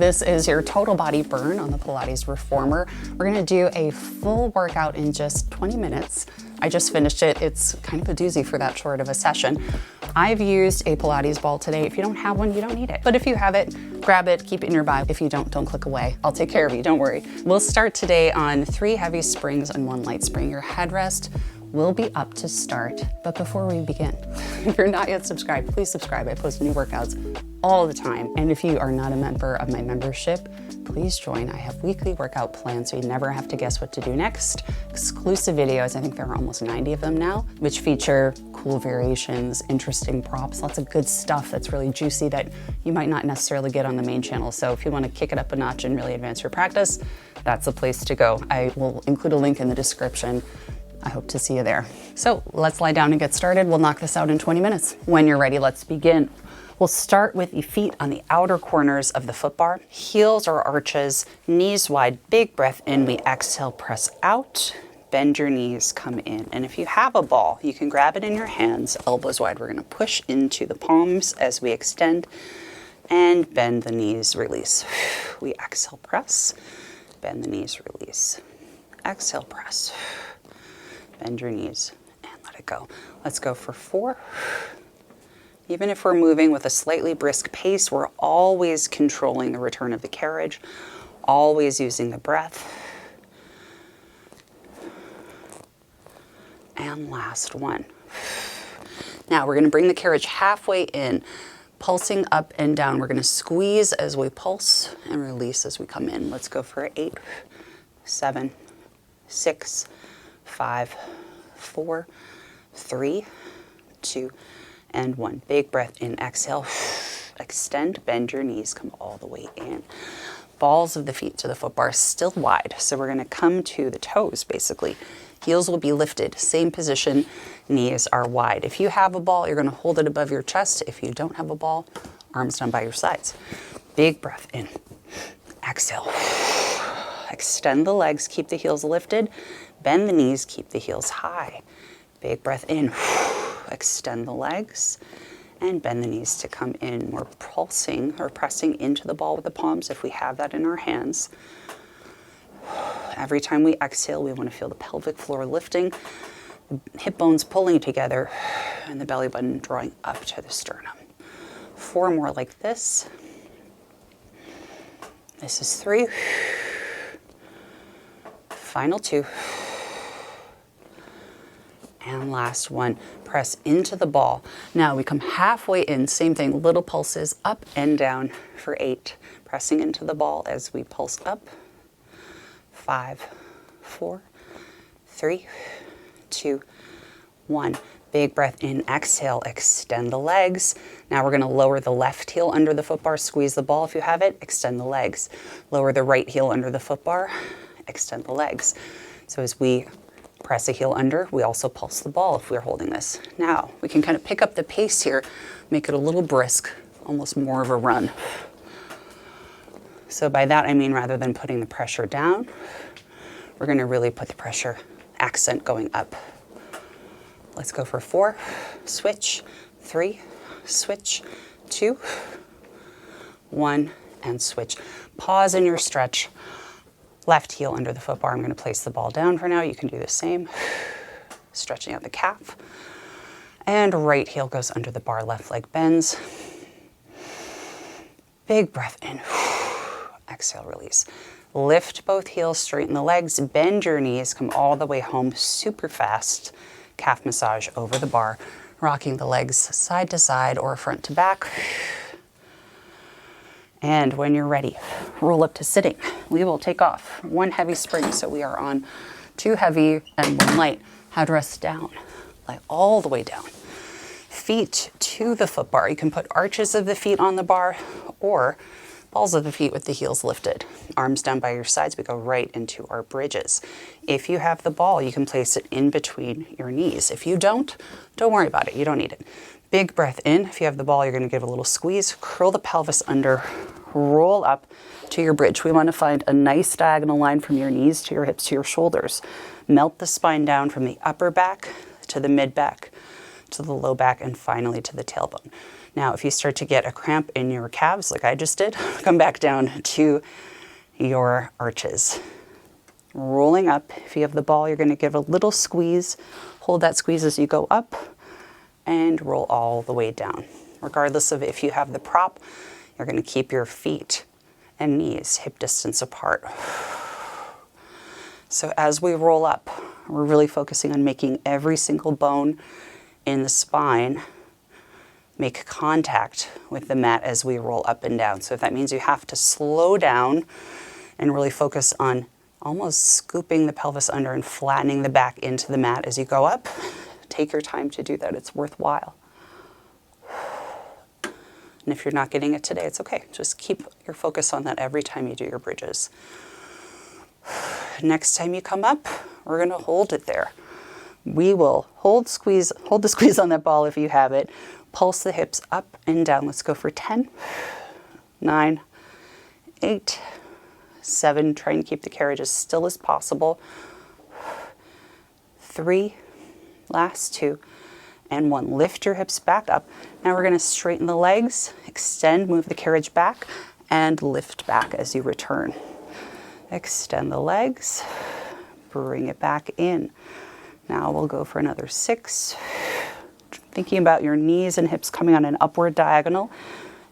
This is your total body burn on the Pilates Reformer. We're gonna do a full workout in just 20 minutes. I just finished it. It's kind of a doozy for that short of a session. I've used a Pilates ball today. If you don't have one, you don't need it. But if you have it, grab it, keep it in your bag. If you don't click away. I'll take care of you, don't worry. We'll start today on 3 heavy springs and 1 light spring. Your headrest will be up to start. But before we begin, if you're not yet subscribed, please subscribe. I post new workouts all the time. And if you are not a member of my membership, please join. I have weekly workout plans so you never have to guess what to do next. Exclusive videos, I think there are almost 90 of them now, which feature cool variations, interesting props, lots of good stuff that's really juicy that you might not necessarily get on the main channel. So if you want to kick it up a notch and really advance your practice, that's the place to go. I will include a link in the description. I hope to see you there. So let's lie down and get started. We'll knock this out in 20 minutes. When you're ready, let's begin. We'll start with the feet on the outer corners of the foot bar, heels or arches, knees wide, big breath in. We exhale, press out, bend your knees, come in. And if you have a ball, you can grab it in your hands, elbows wide. We're gonna push into the palms as we extend and bend the knees, release. We exhale, press, bend the knees, release. Exhale, press. Bend your knees and let it go. Let's go for 4. Even if we're moving with a slightly brisk pace, we're always controlling the return of the carriage, always using the breath. And last one. Now we're gonna bring the carriage halfway in, pulsing up and down. We're gonna squeeze as we pulse and release as we come in. Let's go for 8, 7, 6, 5, 4, 3, 2, and 1. Big breath in, exhale, extend, bend your knees, come all the way in. Balls of the feet to the foot bar still wide. So we're gonna come to the toes basically. Heels will be lifted, same position, knees are wide. If you have a ball, you're gonna hold it above your chest. If you don't have a ball, arms down by your sides. Big breath in, exhale. Extend the legs, keep the heels lifted. Bend the knees, keep the heels high. Big breath in, extend the legs and bend the knees to come in. We're pulsing or pressing into the ball with the palms if we have that in our hands. Every time we exhale, we want to feel the pelvic floor lifting, the hip bones pulling together, and the belly button drawing up to the sternum. 4 more like this. This is 3. Final 2. And last one, press into the ball. Now we come halfway in, same thing, little pulses up and down for 8. Pressing into the ball as we pulse up. 5, 4, 3, 2, 1. Big breath in, exhale, extend the legs. Now we're gonna lower the left heel under the foot bar, squeeze the ball if you have it, extend the legs. Lower the right heel under the foot bar, extend the legs. So as we press a heel under, we also pulse the ball if we're holding this. Now, we can kind of pick up the pace here, make it a little brisk, almost more of a run. So by that I mean rather than putting the pressure down, we're gonna really put the pressure accent going up. Let's go for 4, switch, 3, switch, 2, 1, and switch. Pause in your stretch. Left heel under the foot bar. I'm going to place the ball down for now. You can do the same. Stretching out the calf. And right heel goes under the bar. Left leg bends. Big breath in. Exhale, release. Lift both heels, straighten the legs, bend your knees, come all the way home super fast. Calf massage over the bar. Rocking the legs side to side or front to back. And when you're ready, roll up to sitting. We will take off 1 heavy spring. So we are on 2 heavy and 1 light. Headrest down, lie all the way down. Feet to the foot bar. You can put arches of the feet on the bar or balls of the feet with the heels lifted. Arms down by your sides, we go right into our bridges. If you have the ball, you can place it in between your knees. If you don't worry about it, you don't need it. Big breath in. If you have the ball, you're gonna give a little squeeze, curl the pelvis under, roll up to your bridge. We wanna find a nice diagonal line from your knees to your hips to your shoulders. Melt the spine down from the upper back to the mid back, to the low back, and finally to the tailbone. Now, if you start to get a cramp in your calves, like I just did, come back down to your arches. Rolling up. If you have the ball, you're going to give a little squeeze. Hold that squeeze as you go up and roll all the way down. Regardless of if you have the prop, you're going to keep your feet and knees hip distance apart. So as we roll up, we're really focusing on making every single bone in the spine make contact with the mat as we roll up and down. So if that means you have to slow down and really focus on almost scooping the pelvis under and flattening the back into the mat as you go up, take your time to do that. It's worthwhile. And if you're not getting it today, it's okay. Just keep your focus on that every time you do your bridges. Next time you come up, we're going to hold it there. We will hold the squeeze on that ball if you have it. Pulse the hips up and down. Let's go for 10, 9, 8, 7. Try and keep the carriage as still as possible. 3, last 2, and 1. Lift your hips back up. Now we're going to straighten the legs, extend, move the carriage back, and lift back as you return. Extend the legs, bring it back in. Now we'll go for another 6. Thinking about your knees and hips coming on an upward diagonal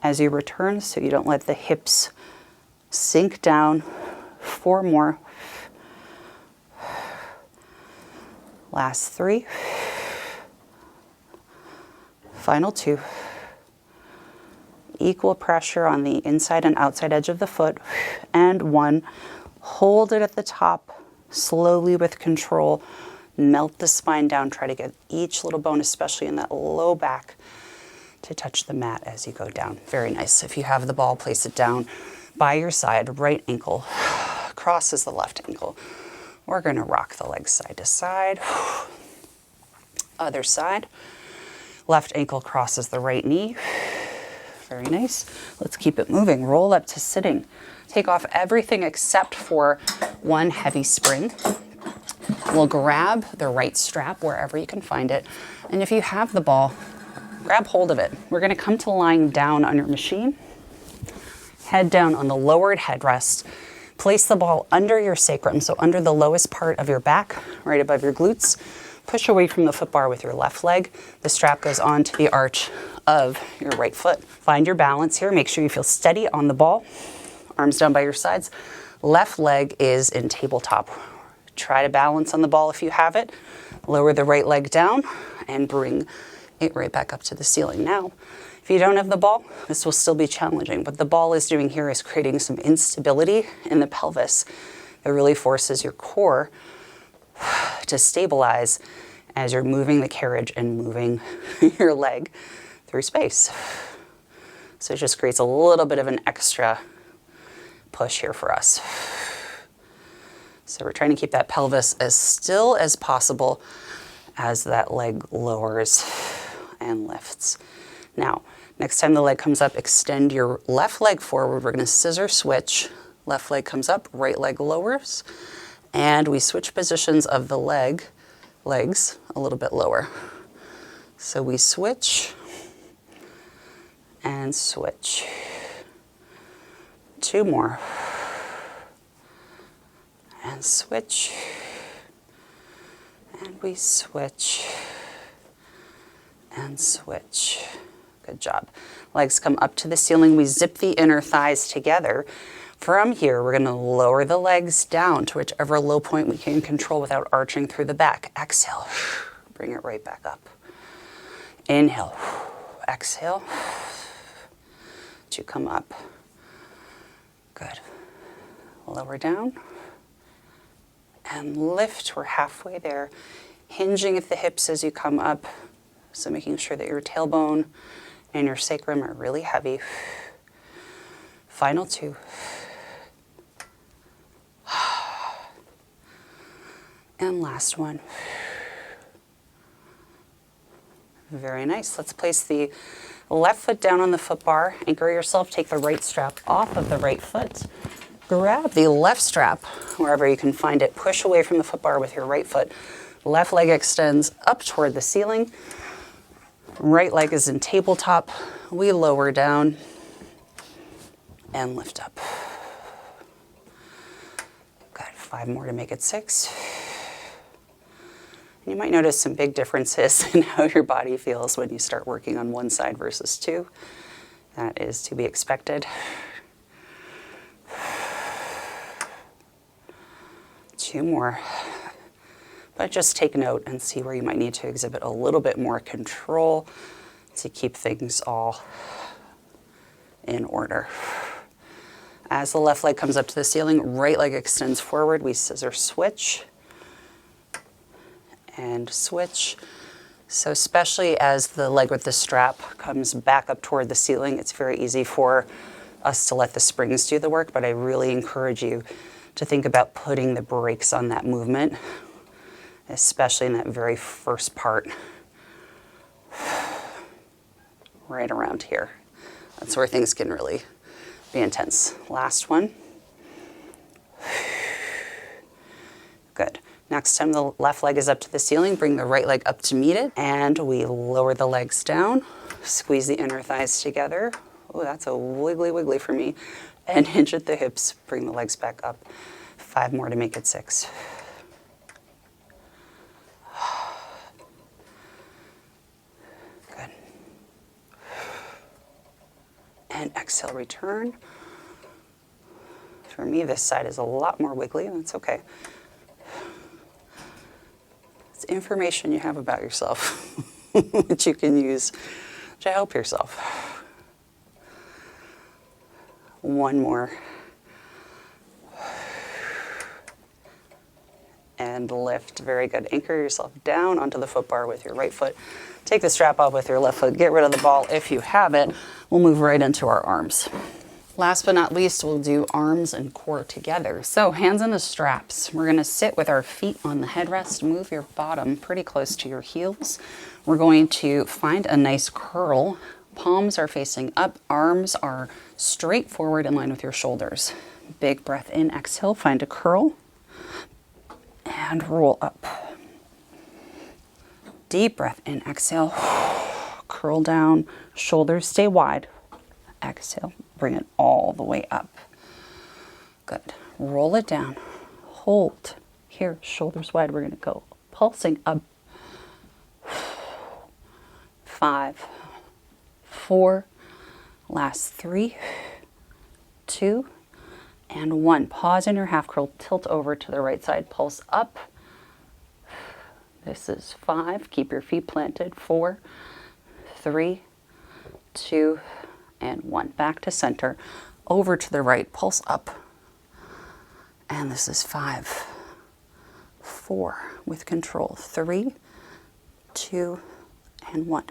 as you return so you don't let the hips sink down. 4 more. Last 3. Final 2. Equal pressure on the inside and outside edge of the foot. And 1. Hold it at the top, slowly with control. Melt the spine down. Try to get each little bone, especially in that low back, to touch the mat as you go down. Very nice. If you have the ball, place it down by your side. Right ankle crosses the left ankle. We're going to rock the legs side to side. Other side. Left ankle crosses the right knee. Very nice. Let's keep it moving. Roll up to sitting. Take off everything except for one heavy spring. We'll grab the right strap wherever you can find it. And if you have the ball, grab hold of it. We're going to come to lying down on your machine. Head down on the lowered headrest. Place the ball under your sacrum, so under the lowest part of your back, right above your glutes. Push away from the foot bar with your left leg. The strap goes onto the arch of your right foot. Find your balance here. Make sure you feel steady on the ball. Arms down by your sides. Left leg is in tabletop. Try to balance on the ball if you have it. Lower the right leg down and bring it right back up to the ceiling. Now, if you don't have the ball, this will still be challenging. What the ball is doing here is creating some instability in the pelvis that really forces your core to stabilize as you're moving the carriage and moving your leg through space. So it just creates a little bit of an extra push here for us. So we're trying to keep that pelvis as still as possible as that leg lowers and lifts. Now, next time the leg comes up, extend your left leg forward. We're going to scissor switch. Left leg comes up, right leg lowers. And we switch positions of the legs a little bit lower. So we switch and switch. 2 more. And switch. And we switch and switch. Good job. Legs come up to the ceiling. We zip the inner thighs together. From here, we're going to lower the legs down to whichever low point we can control without arching through the back. Exhale. Bring it right back up. Inhale. Exhale. To come up. Good. Lower down. And lift. We're halfway there. Hinging at the hips as you come up. So making sure that your tailbone and your sacrum are really heavy. Final 2. And last one. Very nice. Let's place the left foot down on the foot bar. Anchor yourself. Take the right strap off of the right foot. Grab the left strap wherever you can find it. Push away from the foot bar with your right foot. Left leg extends up toward the ceiling. Right leg is in tabletop. we lower down and lift up. Good, 5 more to make it 6. And you might notice some big differences in how your body feels when you start working on one side versus 2. That is to be expected. 2 more. But just take note and see where you might need to exhibit a little bit more control to keep things all in order. As the left leg comes up to the ceiling, right leg extends forward. We scissor switch and switch. So especially as the leg with the strap comes back up toward the ceiling, it's very easy for us to let the springs do the work, but I really encourage you to think about putting the brakes on that movement, especially in that very first part, right around here. That's where things can really be intense. Last one. Good. Next time the left leg is up to the ceiling, bring the right leg up to meet it, and we lower the legs down, squeeze the inner thighs together. Oh, that's a wiggly wiggly for me. And hinge at the hips, bring the legs back up. 5 more to make it 6. Good. And exhale, return. For me, this side is a lot more wiggly, and that's okay. It's information you have about yourself, which you can use to help yourself. 1 more. And lift. Very good. Anchor yourself down onto the foot bar with your right foot. Take the strap off with your left foot. Get rid of the ball if you have it. We'll move right into our arms. Last but not least, we'll do arms and core together. So hands on the straps. We're going to sit with our feet on the headrest. Move your bottom pretty close to your heels. We're going to find a nice curl. Palms are facing up. Arms are straight forward in line with your shoulders. Big breath in. Exhale. Find a curl. And roll up. Deep breath in. Exhale. Curl down. Shoulders stay wide. Exhale. Bring it all the way up. Good. Roll it down. Hold. Here, shoulders wide. We're going to go pulsing up. 5, 4. Last 3, 2, and 1. Pause in your half curl. Tilt over to the right side. Pulse up. This is 5. Keep your feet planted. 4, 3, 2, and 1. Back to center. Over to the right. Pulse up. And this is 5, 4. With control. 3, 2, and 1.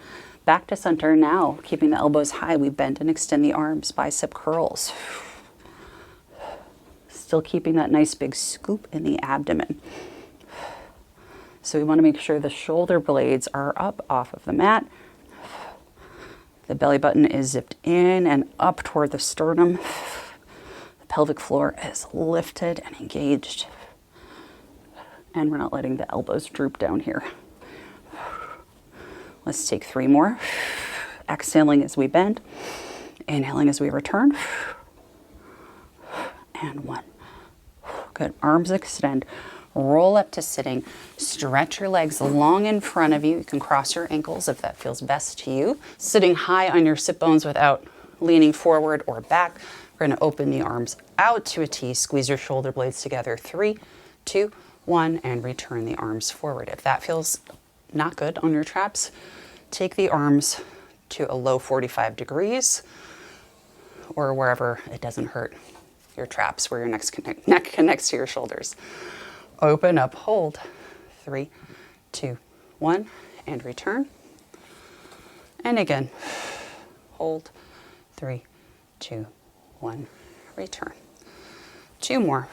Back to center now. Keeping the elbows high. We bend and extend the arms. Bicep curls. Still keeping that nice big scoop in the abdomen. So we want to make sure the shoulder blades are up off of the mat. The belly button is zipped in and up toward the sternum. The pelvic floor is lifted and engaged. And we're not letting the elbows droop down here. Let's take 3 more. Exhaling as we bend. Inhaling as we return. And 1. Good. Arms extend. Roll up to sitting. Stretch your legs long in front of you. You can cross your ankles if that feels best to you. Sitting high on your sit bones without leaning forward or back. We're going to open the arms out to a T. Squeeze your shoulder blades together. 3, 2, 1, and return the arms forward. If that feels not good on your traps, take the arms to a low 45 degrees or wherever it doesn't hurt your traps, where your neck connects to your shoulders. Open up, hold. 3, 2, 1, and return. And again, hold. 3, 2, 1, return. 2 more.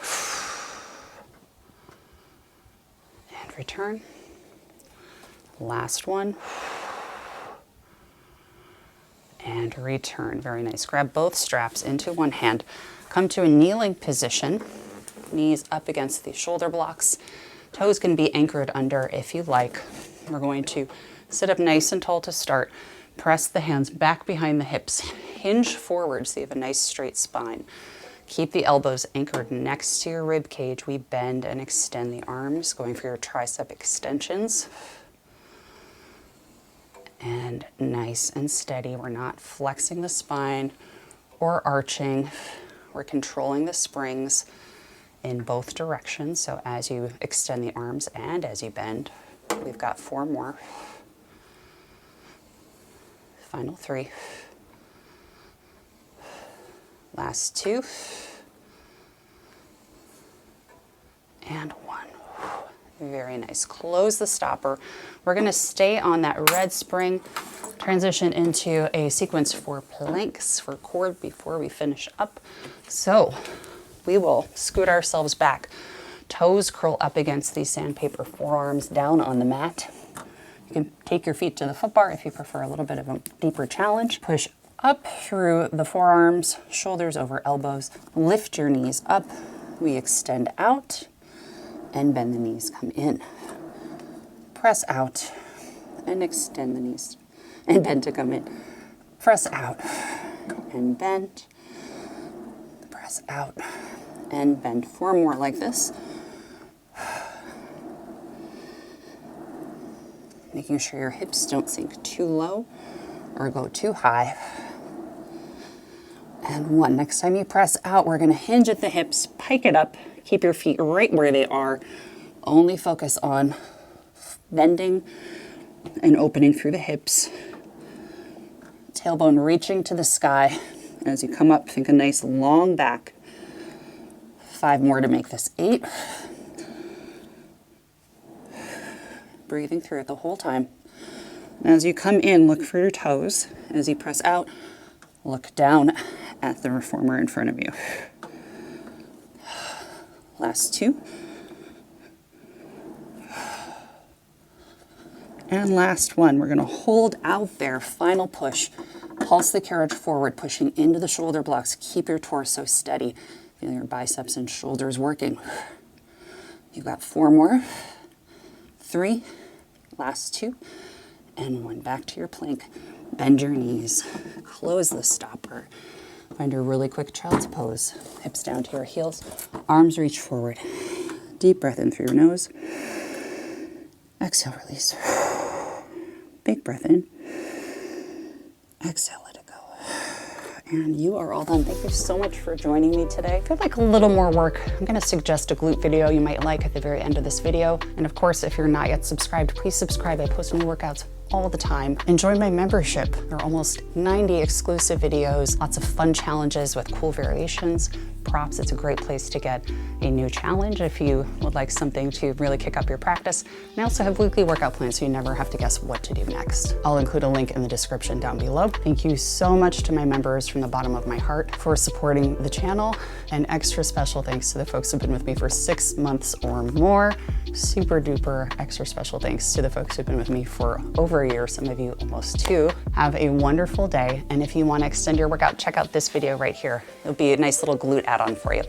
And return. Last one. And return. Very nice. Grab both straps into one hand. Come to a kneeling position. Knees up against the shoulder blocks. Toes can be anchored under if you like. We're going to sit up nice and tall to start. Press the hands back behind the hips. Hinge forward so you have a nice straight spine. Keep the elbows anchored next to your rib cage. We bend and extend the arms, going for your tricep extensions. And nice and steady. We're not flexing the spine or arching. We're controlling the springs in both directions. So as you extend the arms and as you bend, we've got 4 more. Final 3. Last 2. And 1. Very nice. Close the stopper. We're going to stay on that red spring, transition into a sequence for planks for core before we finish up. So we will scoot ourselves back. Toes curl up against these sandpaper forearms, down on the mat. You can take your feet to the foot bar if you prefer a little bit of a deeper challenge. Push up through the forearms, shoulders over elbows. Lift your knees up. We extend out and bend the knees, come in. Press out and extend the knees and bend to come in. Press out and bend. Press out and bend. 4 more like this. Making sure your hips don't sink too low or go too high. And 1. Next time you press out, we're going to hinge at the hips, pike it up, keep your feet right where they are. Only focus on bending and opening through the hips. Tailbone reaching to the sky. As you come up, think a nice long back. 5 more to make this 8. Breathing through it the whole time. As you come in, look for your toes. As you press out, look down at the reformer in front of you. Last 2. And last 1. We're going to hold out there. Final push. Pulse the carriage forward, pushing into the shoulder blocks. Keep your torso steady. Feel your biceps and shoulders working. You've got 4 more. 3. Last 2. And 1. Back to your plank. Bend your knees. Close the stopper. Find your really quick child's pose. Hips down to your heels. Arms reach forward. Deep breath in through your nose. Exhale, release. Big breath in. Exhale, let it go. And you are all done. Thank you so much for joining me today. If you'd like a little more work, I'm going to suggest a glute video you might like at the very end of this video. And of course, if you're not yet subscribed, please subscribe. I post new workouts all the time. Enjoy my membership. There are almost 90 exclusive videos, lots of fun challenges with cool variations, props. It's a great place to get a new challenge if you would like something to really kick up your practice. And I also have weekly workout plans so you never have to guess what to do next. I'll include a link in the description down below. Thank you so much to my members from the bottom of my heart for supporting the channel, and extra special thanks to the folks who've been with me for 6 months or more. Super duper extra special thanks to the folks who've been with me for over a year, some of you almost 2. Have a wonderful day, and if you want to extend your workout, check out this video right here. It'll be a nice little glute add-on for you.